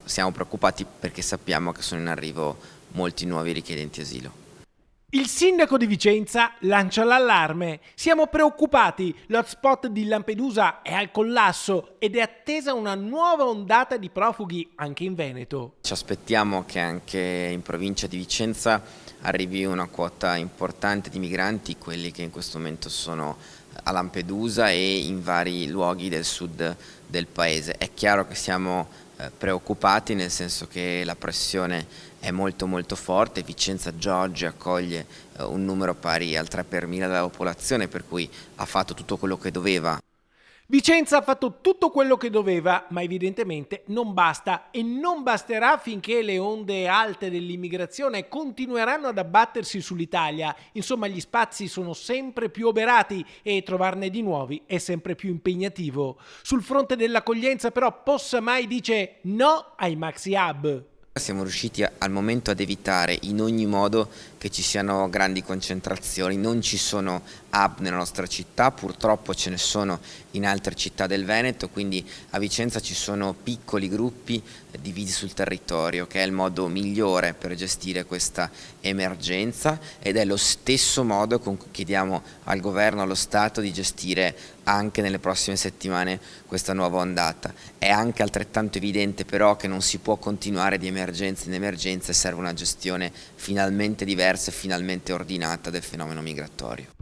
siamo preoccupati perché sappiamo che sono in arrivo molti nuovi richiedenti asilo. Il sindaco di Vicenza lancia l'allarme. Siamo preoccupati, l'hotspot di Lampedusa è al collasso ed è attesa una nuova ondata di profughi anche in Veneto. Ci aspettiamo che anche in provincia di Vicenza arrivi una quota importante di migranti, quelli che in questo momento sono a Lampedusa e in vari luoghi del sud del paese. È chiaro che siamo preoccupati, nel senso che la pressione è molto forte. Vicenza già oggi accoglie un numero pari al 3 per 1000 della popolazione, per cui ha fatto tutto quello che doveva. Vicenza ha fatto tutto quello che doveva, ma evidentemente non basta e non basterà finché le onde alte dell'immigrazione continueranno ad abbattersi sull'Italia. Insomma, gli spazi sono sempre più oberati e trovarne di nuovi è sempre più impegnativo. Sul fronte dell'accoglienza però Possamai dice no ai maxi hub. Siamo riusciti al momento ad evitare in ogni modo che ci siano grandi concentrazioni, non ci sono hub nella nostra città, purtroppo ce ne sono in altre città del Veneto, quindi a Vicenza ci sono piccoli gruppi divisi sul territorio, che è il modo migliore per gestire questa emergenza ed è lo stesso modo con cui chiediamo al governo, allo Stato di gestire anche nelle prossime settimane questa nuova ondata. È anche altrettanto evidente però che non si può continuare di emergenza in emergenza e serve una gestione finalmente diversa e finalmente ordinata del fenomeno migratorio.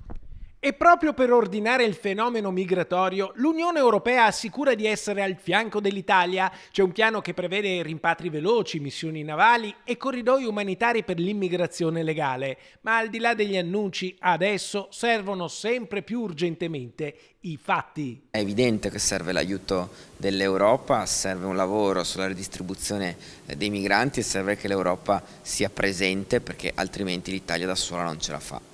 E proprio per ordinare il fenomeno migratorio, l'Unione Europea assicura di essere al fianco dell'Italia. C'è un piano che prevede rimpatri veloci, missioni navali e corridoi umanitari per l'immigrazione legale. Ma al di là degli annunci, adesso servono sempre più urgentemente i fatti. È evidente che serve l'aiuto dell'Europa, serve un lavoro sulla ridistribuzione dei migranti e serve che l'Europa sia presente, perché altrimenti l'Italia da sola non ce la fa.